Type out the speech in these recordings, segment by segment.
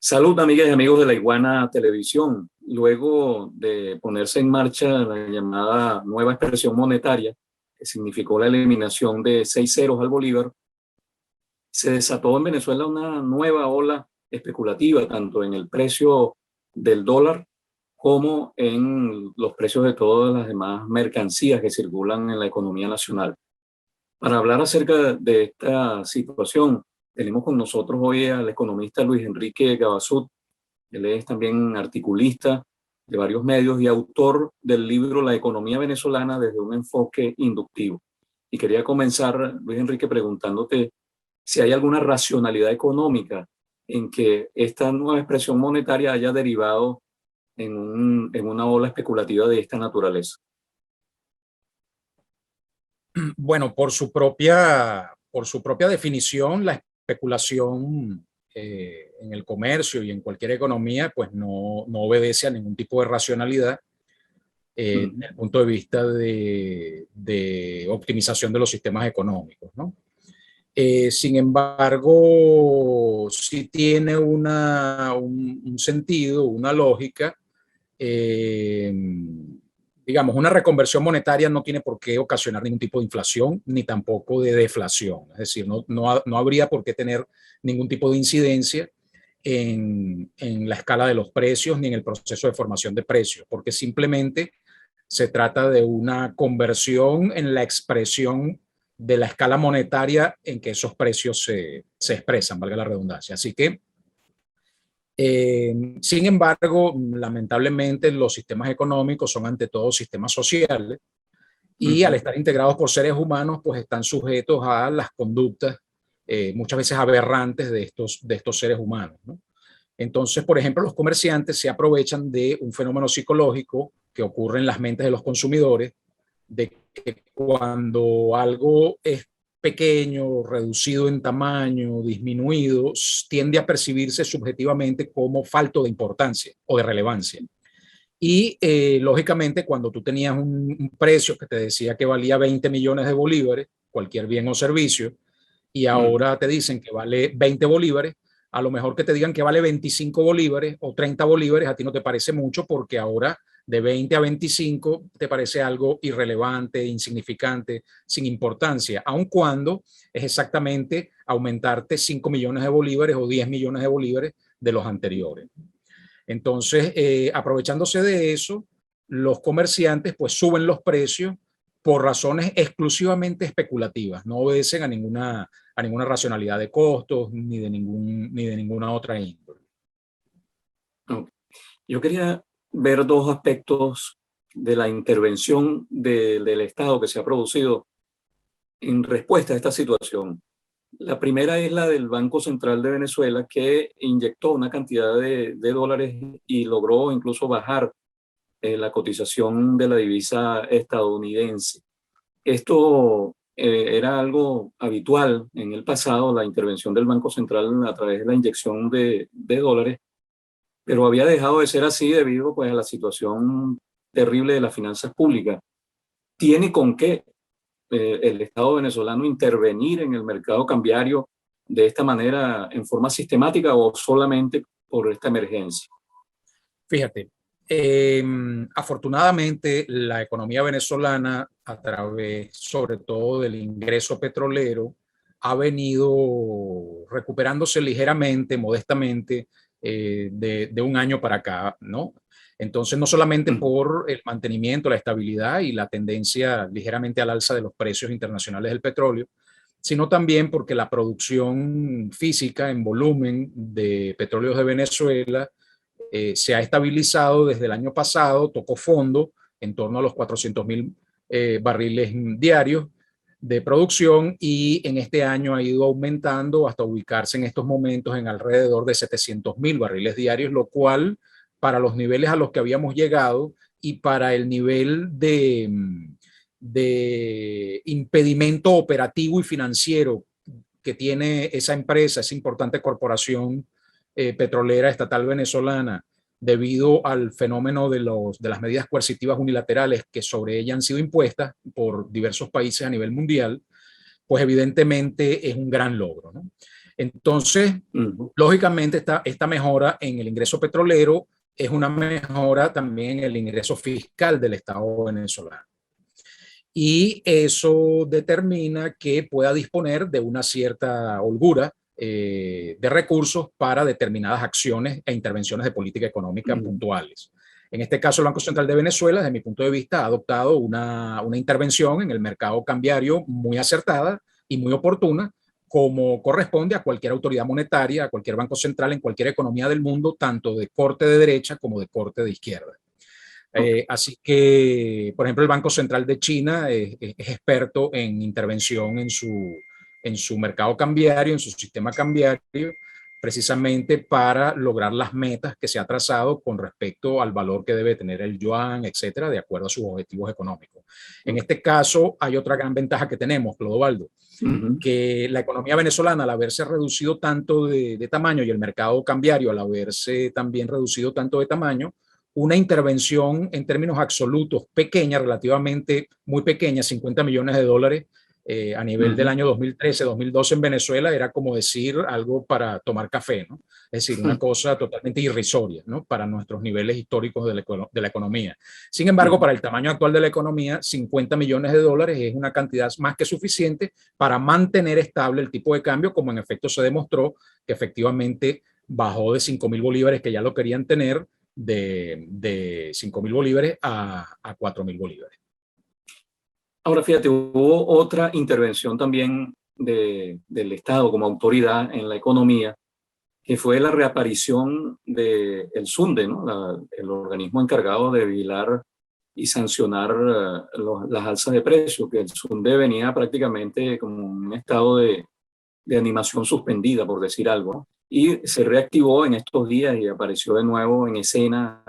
Salud, amigas y amigos de la Iguana Televisión. Luego de ponerse en marcha la llamada nueva expresión monetaria, que significó la eliminación de 6 ceros al bolívar, se desató en Venezuela una nueva ola especulativa, tanto en el precio del dólar como en los precios de todas las demás mercancías que circulan en la economía nacional. Para hablar acerca de esta situación, tenemos con nosotros hoy al economista Luis Enrique Gabasud. Él es también articulista de varios medios y autor del libro La economía venezolana desde un enfoque inductivo. Y quería comenzar, Luis Enrique, preguntándote si hay alguna racionalidad económica en que esta nueva expresión monetaria haya derivado en una ola especulativa de esta naturaleza. Bueno, por su propia definición, la especulación en el comercio y en cualquier economía, pues no obedece a ningún tipo de racionalidad desde el punto de vista de optimización de los sistemas económicos, ¿no? Sin embargo, sí tiene un sentido, una lógica. Digamos, una reconversión monetaria no tiene por qué ocasionar ningún tipo de inflación ni tampoco de deflación. Es decir, no habría por qué tener ningún tipo de incidencia en la escala de los precios ni en el proceso de formación de precios, porque simplemente se trata de una conversión en la expresión de la escala monetaria en que esos precios se expresan, valga la redundancia. Así que sin embargo, lamentablemente los sistemas económicos son ante todo sistemas sociales y al estar integrados por seres humanos, pues están sujetos a las conductas muchas veces aberrantes de estos seres humanos, ¿no? Entonces, por ejemplo, los comerciantes se aprovechan de un fenómeno psicológico que ocurre en las mentes de los consumidores, de que cuando algo es pequeño, reducido en tamaño, disminuido, tiende a percibirse subjetivamente como falto de importancia o de relevancia. Y lógicamente, cuando tú tenías un precio que te decía que valía 20 millones de bolívares, cualquier bien o servicio, y ahora te dicen que vale 20 bolívares, a lo mejor que te digan que vale 25 bolívares o 30 bolívares, a ti no te parece mucho porque ahora de 20 a 25 te parece algo irrelevante, insignificante, sin importancia, aun cuando es exactamente aumentarte 5 millones de bolívares o 10 millones de bolívares de los anteriores. Entonces, aprovechándose de eso, los comerciantes pues suben los precios por razones exclusivamente especulativas, no obedecen a ninguna racionalidad de costos ni de ninguna otra índole. Okay. Yo quería ver dos aspectos de la intervención del Estado que se ha producido en respuesta a esta situación. La primera es la del Banco Central de Venezuela, que inyectó una cantidad de dólares y logró incluso bajar la cotización de la divisa estadounidense. Esto era algo habitual en el pasado, la intervención del Banco Central a través de la inyección de dólares, pero había dejado de ser así debido pues, a la situación terrible de las finanzas públicas. ¿Tiene con qué el Estado venezolano intervenir en el mercado cambiario de esta manera en forma sistemática o solamente por esta emergencia? Fíjate, afortunadamente la economía venezolana, a través sobre todo del ingreso petrolero, ha venido recuperándose ligeramente, modestamente, de un año para acá, ¿no? Entonces, no solamente por el mantenimiento, la estabilidad y la tendencia ligeramente al alza de los precios internacionales del petróleo, sino también porque la producción física en volumen de petróleos de Venezuela se ha estabilizado desde el año pasado, tocó fondo en torno a los 400.000 barriles diarios de producción y en este año ha ido aumentando hasta ubicarse en estos momentos en alrededor de 700.000 barriles diarios, lo cual para los niveles a los que habíamos llegado y para el nivel de impedimento operativo y financiero que tiene esa empresa, esa importante corporación petrolera estatal venezolana, debido al fenómeno de las medidas coercitivas unilaterales que sobre ella han sido impuestas por diversos países a nivel mundial, pues evidentemente es un gran logro, ¿no? Entonces, lógicamente, esta mejora en el ingreso petrolero es una mejora también en el ingreso fiscal del Estado venezolano. Y eso determina que pueda disponer de una cierta holgura de recursos para determinadas acciones e intervenciones de política económica puntuales. En este caso, el Banco Central de Venezuela, desde mi punto de vista, ha adoptado una intervención en el mercado cambiario muy acertada y muy oportuna, como corresponde a cualquier autoridad monetaria, a cualquier banco central en cualquier economía del mundo, tanto de corte de derecha como de corte de izquierda. Así que, por ejemplo, el Banco Central de China es experto en intervención en su mercado cambiario, en su sistema cambiario, precisamente para lograr las metas que se ha trazado con respecto al valor que debe tener el yuan, etcétera, de acuerdo a sus objetivos económicos. En este caso, hay otra gran ventaja que tenemos, Clodovaldo, que la economía venezolana, al haberse reducido tanto de tamaño y el mercado cambiario, al haberse también reducido tanto de tamaño, una intervención en términos absolutos pequeña, relativamente muy pequeña, $50 millones a nivel del año 2013-2012 en Venezuela, era como decir algo para tomar café, ¿no? Es decir, una cosa totalmente irrisoria, ¿no? Para nuestros niveles históricos de la economía. Sin embargo, para el tamaño actual de la economía, $50 millones es una cantidad más que suficiente para mantener estable el tipo de cambio, como en efecto se demostró que efectivamente bajó de 5.000 bolívares, que ya lo querían tener, de 5.000 bolívares a 4.000 bolívares. Ahora, fíjate, hubo otra intervención también del Estado como autoridad en la economía, que fue la reaparición del SUNDE, ¿no? El organismo encargado de vigilar y sancionar las alzas de precios, que el SUNDE venía prácticamente como un estado de animación suspendida, por decir algo, ¿no? Y se reactivó en estos días y apareció de nuevo en escena,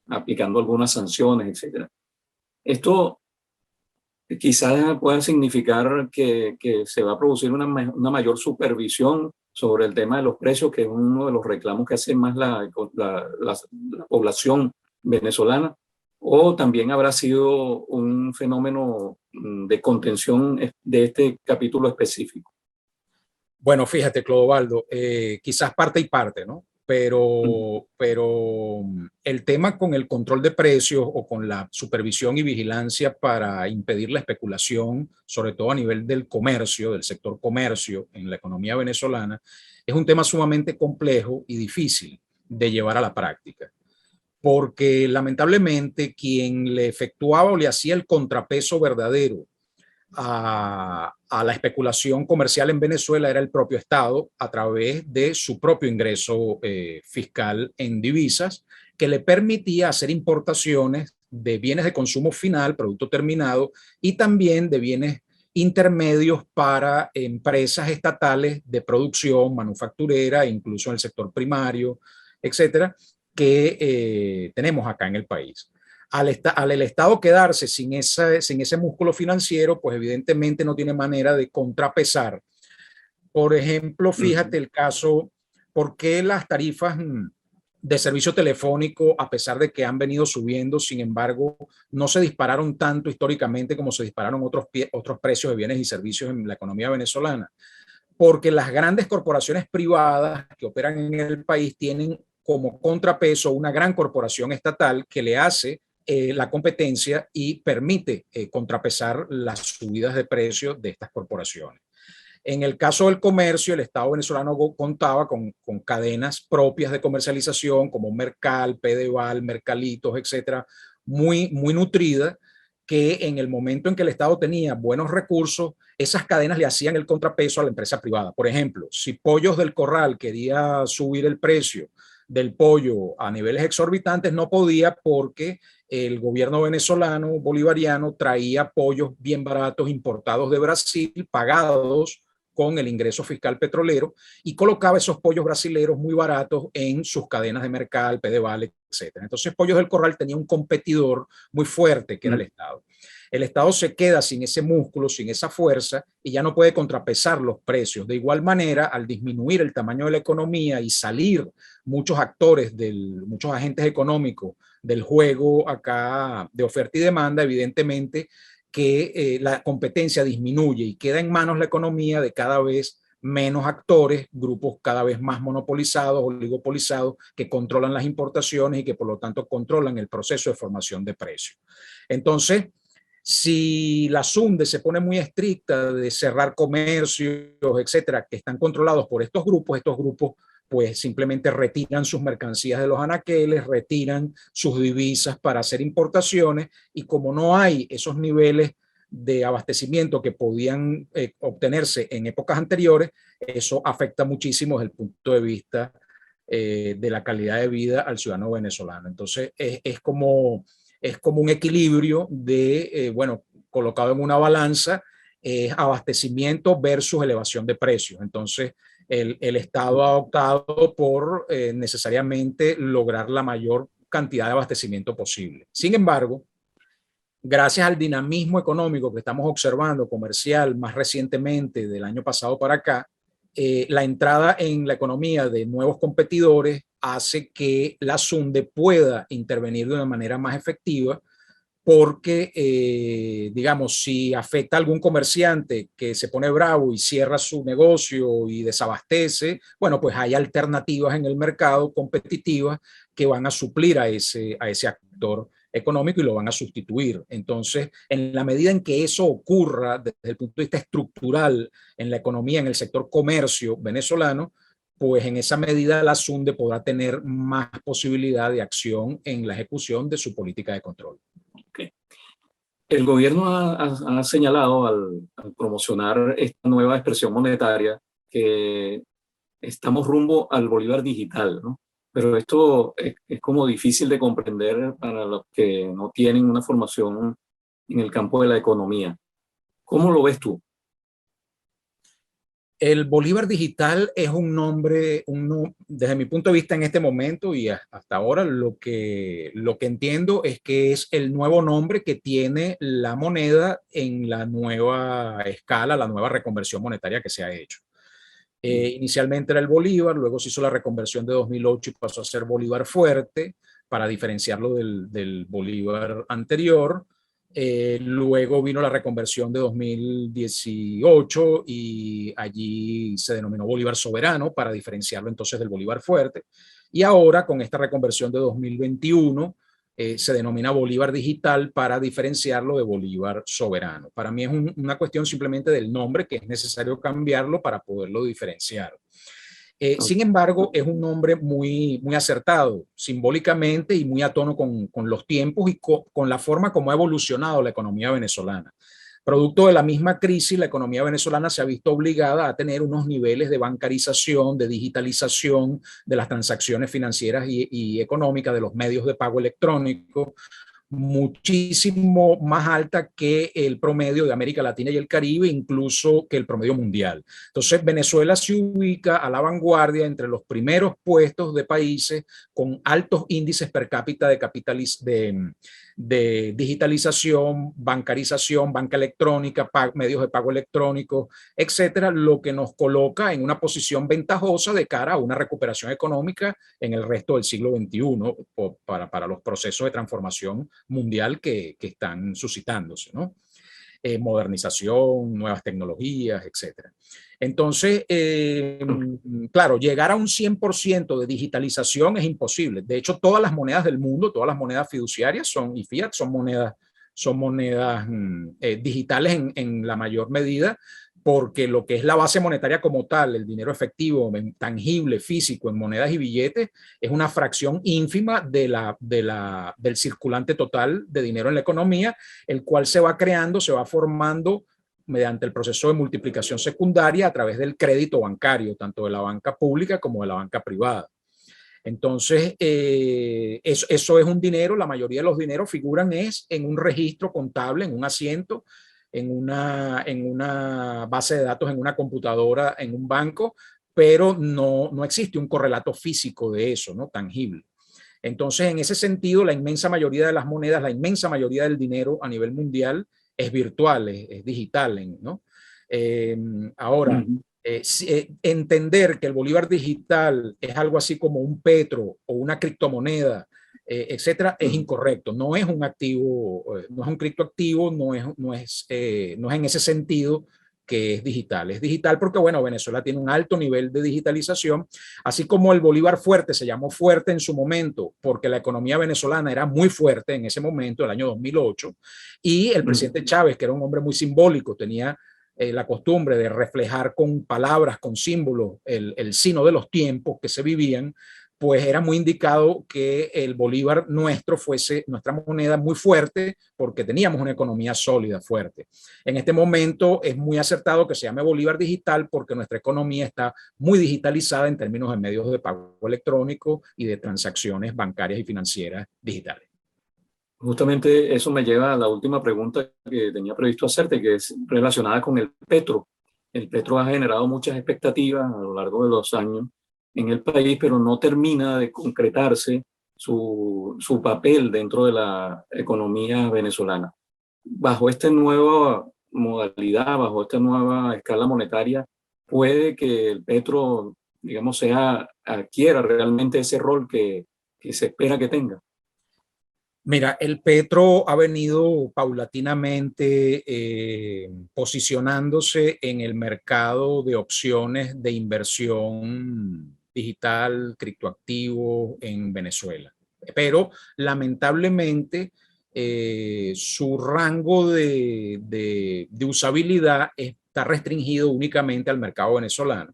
aplicando algunas sanciones, etc. Esto quizás pueda significar que se va a producir una mayor supervisión sobre el tema de los precios, que es uno de los reclamos que hace más la población venezolana, o también habrá sido un fenómeno de contención de este capítulo específico. Bueno, fíjate, Clodovaldo, quizás parte y parte, ¿no? Pero el tema con el control de precios o con la supervisión y vigilancia para impedir la especulación, sobre todo a nivel del comercio, del sector comercio en la economía venezolana, es un tema sumamente complejo y difícil de llevar a la práctica. Porque lamentablemente quien le efectuaba o le hacía el contrapeso verdadero a la especulación comercial en Venezuela era el propio Estado a través de su propio ingreso fiscal en divisas, que le permitía hacer importaciones de bienes de consumo final, producto terminado, y también de bienes intermedios para empresas estatales de producción manufacturera, incluso en el sector primario, etcétera, que tenemos acá en el país. Al el Estado quedarse sin ese músculo financiero, pues evidentemente no tiene manera de contrapesar. Por ejemplo, fíjate el caso, ¿por qué las tarifas de servicio telefónico, a pesar de que han venido subiendo, sin embargo, no se dispararon tanto históricamente como se dispararon otros precios de bienes y servicios en la economía venezolana? Porque las grandes corporaciones privadas que operan en el país tienen como contrapeso una gran corporación estatal que le hace la competencia y permite contrapesar las subidas de precios de estas corporaciones. En el caso del comercio, el Estado venezolano contaba con cadenas propias de comercialización como Mercal, Pedeval, Mercalitos, etcétera, muy nutridas, que en el momento en que el Estado tenía buenos recursos, esas cadenas le hacían el contrapeso a la empresa privada. Por ejemplo, si Pollos del Corral quería subir el precio del pollo a niveles exorbitantes, no podía porque el gobierno venezolano bolivariano traía pollos bien baratos importados de Brasil, pagados con el ingreso fiscal petrolero, y colocaba esos pollos brasileros muy baratos en sus cadenas de Mercal, Pedeval, etc. Entonces Pollos del Corral tenía un competidor muy fuerte que era el Estado. El Estado se queda sin ese músculo, sin esa fuerza, y ya no puede contrapesar los precios. De igual manera, al disminuir el tamaño de la economía y salir muchos actores, muchos agentes económicos del juego acá de oferta y demanda, evidentemente que la competencia disminuye y queda en manos la economía de cada vez menos actores, grupos cada vez más monopolizados, oligopolizados, que controlan las importaciones y que por lo tanto controlan el proceso de formación de precios. Entonces, si la SUNDE se pone muy estricta de cerrar comercios, etcétera, que están controlados por estos grupos pues simplemente retiran sus mercancías de los anaqueles, retiran sus divisas para hacer importaciones, y como no hay esos niveles de abastecimiento que podían obtenerse en épocas anteriores, eso afecta muchísimo desde el punto de vista de la calidad de vida al ciudadano venezolano. Entonces es como un equilibrio de, bueno, colocado en una balanza, abastecimiento versus elevación de precios. Entonces, el Estado ha optado por necesariamente lograr la mayor cantidad de abastecimiento posible. Sin embargo, gracias al dinamismo económico que estamos observando, comercial, más recientemente del año pasado para acá, la entrada en la economía de nuevos competidores hace que la SUNDE pueda intervenir de una manera más efectiva, porque, digamos, si afecta a algún comerciante que se pone bravo y cierra su negocio y desabastece, bueno, pues hay alternativas en el mercado competitivas que van a suplir a ese actor económico y lo van a sustituir. Entonces, en la medida en que eso ocurra desde el punto de vista estructural en la economía, en el sector comercio venezolano, pues en esa medida la SUNDE podrá tener más posibilidad de acción en la ejecución de su política de control. Okay. El gobierno ha señalado al promocionar esta nueva expresión monetaria que estamos rumbo al bolívar digital, ¿no? Pero esto es como difícil de comprender para los que no tienen una formación en el campo de la economía. ¿Cómo lo ves tú? El bolívar digital es un nombre, desde mi punto de vista en este momento y hasta ahora, lo que entiendo es que es el nuevo nombre que tiene la moneda en la nueva escala, la nueva reconversión monetaria que se ha hecho. Inicialmente era el bolívar, luego se hizo la reconversión de 2008 y pasó a ser bolívar fuerte para diferenciarlo del bolívar anterior. Luego vino la reconversión de 2018 y allí se denominó bolívar soberano para diferenciarlo entonces del bolívar fuerte. Y ahora con esta reconversión de 2021 se denomina bolívar digital para diferenciarlo de bolívar soberano. Para mí es una cuestión simplemente del nombre, que es necesario cambiarlo para poderlo diferenciar. Sin embargo, es un nombre muy, muy acertado simbólicamente y muy a tono con los tiempos y con la forma como ha evolucionado la economía venezolana. Producto de la misma crisis, la economía venezolana se ha visto obligada a tener unos niveles de bancarización, de digitalización de las transacciones financieras y económicas, de los medios de pago electrónico, muchísimo más alta que el promedio de América Latina y el Caribe, incluso que el promedio mundial. Entonces, Venezuela se ubica a la vanguardia entre los primeros puestos de países con altos índices per cápita de digitalización, bancarización, banca electrónica, medios de pago electrónicos, etcétera, lo que nos coloca en una posición ventajosa de cara a una recuperación económica en el resto del siglo XXI para los procesos de transformación mundial que están suscitándose, ¿no? Modernización, nuevas tecnologías, etcétera. Entonces, claro, llegar a un 100% de digitalización es imposible. De hecho, todas las monedas del mundo, todas las monedas fiduciarias y fiat son monedas digitales en la mayor medida, porque lo que es la base monetaria como tal, el dinero efectivo, tangible, físico, en monedas y billetes, es una fracción ínfima del circulante total de dinero en la economía, el cual se va creando, se va formando mediante el proceso de multiplicación secundaria a través del crédito bancario, tanto de la banca pública como de la banca privada. Entonces, eso es un dinero, la mayoría de los dineros figuran en un registro contable, en un asiento, en una base de datos, en una computadora, en un banco, pero no existe un correlato físico de eso, ¿no? Tangible. Entonces, en ese sentido, la inmensa mayoría de las monedas, la inmensa mayoría del dinero a nivel mundial es virtual, es digital, ¿no? Ahora, entender que el bolívar digital es algo así como un petro o una criptomoneda, etcétera, es incorrecto. No es un activo, no es un criptoactivo, no es en ese sentido que es digital. Es digital porque, bueno, Venezuela tiene un alto nivel de digitalización, así como el Bolívar fuerte se llamó fuerte en su momento porque la economía venezolana era muy fuerte en ese momento, el año 2008, y el presidente Chávez, que era un hombre muy simbólico, tenía la costumbre de reflejar con palabras, con símbolos, el sino de los tiempos que se vivían, pues era muy indicado que el bolívar nuestro fuese nuestra moneda muy fuerte porque teníamos una economía sólida, fuerte. En este momento es muy acertado que se llame bolívar digital porque nuestra economía está muy digitalizada en términos de medios de pago electrónico y de transacciones bancarias y financieras digitales. Justamente eso me lleva a la última pregunta que tenía previsto hacerte, que es relacionada con el petro. El petro ha generado muchas expectativas a lo largo de los años en el país, pero no termina de concretarse su papel dentro de la economía venezolana. Bajo esta nueva modalidad, bajo esta nueva escala monetaria, puede que el petro, digamos, adquiera realmente ese rol que se espera que tenga. Mira, el petro ha venido paulatinamente posicionándose en el mercado de opciones de inversión digital, criptoactivo en Venezuela. Pero lamentablemente su rango de usabilidad está restringido únicamente al mercado venezolano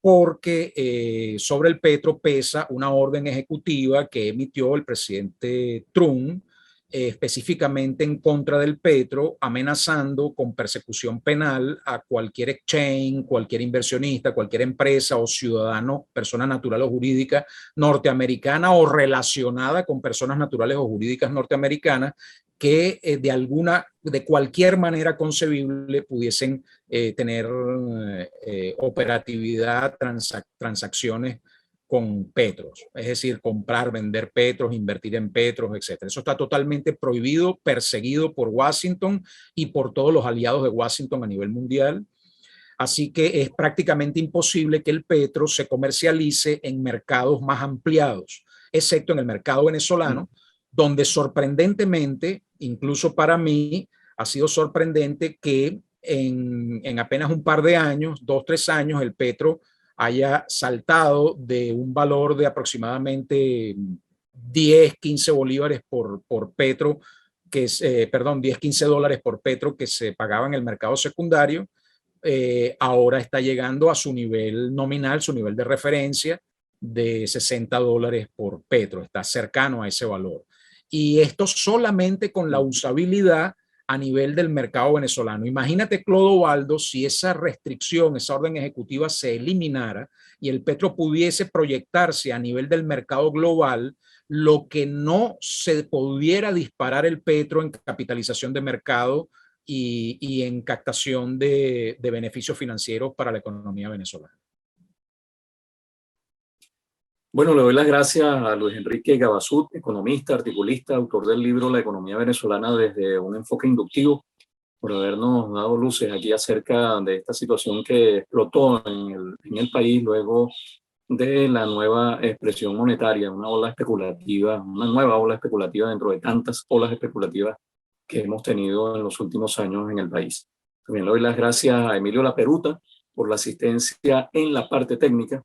porque sobre el petro pesa una orden ejecutiva que emitió el presidente Trump específicamente en contra del petro, amenazando con persecución penal a cualquier exchange, cualquier inversionista, cualquier empresa o ciudadano, persona natural o jurídica norteamericana o relacionada con personas naturales o jurídicas norteamericanas que de cualquier manera concebible pudiesen tener operatividad, transacciones con petros, es decir, comprar, vender petros, invertir en petros, etc. Eso está totalmente prohibido, perseguido por Washington y por todos los aliados de Washington a nivel mundial. Así que es prácticamente imposible que el petro se comercialice en mercados más ampliados, excepto en el mercado venezolano, donde sorprendentemente, incluso para mí, ha sido sorprendente que en apenas un par de años, 2, 3 años, el petro haya saltado de un valor de aproximadamente 10, 15 bolívares por petro, que es, perdón, 10, 15 dólares por petro que se pagaba en el mercado secundario, ahora está llegando a su nivel nominal, su nivel de referencia de 60 dólares por petro, está cercano a ese valor. Y esto solamente con la usabilidad a nivel del mercado venezolano. Imagínate, Clodovaldo, si esa restricción, esa orden ejecutiva se eliminara y el petro pudiese proyectarse a nivel del mercado global, lo que no se pudiera disparar el petro en capitalización de mercado y en captación de beneficios financieros para la economía venezolana. Bueno, le doy las gracias a Luis Enrique Gabasud, economista, articulista, autor del libro La economía venezolana desde un enfoque inductivo, por habernos dado luces aquí acerca de esta situación que explotó en el país luego de la nueva expresión monetaria, una ola especulativa, una nueva ola especulativa dentro de tantas olas especulativas que hemos tenido en los últimos años en el país. También le doy las gracias a Emilio Laperuta por la asistencia en la parte técnica.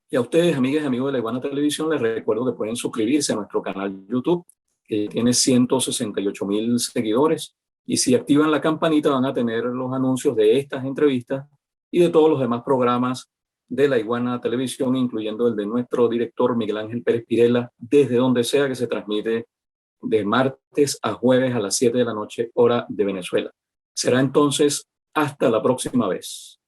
Y a ustedes, amigas y amigos de La Iguana Televisión, les recuerdo que pueden suscribirse a nuestro canal YouTube, que tiene 168,000 seguidores. Y si activan la campanita van a tener los anuncios de estas entrevistas y de todos los demás programas de La Iguana Televisión, incluyendo el de nuestro director Miguel Ángel Pérez Pirela, desde donde sea que se transmite de martes a jueves a las 7 de la noche, hora de Venezuela. Será entonces hasta la próxima vez.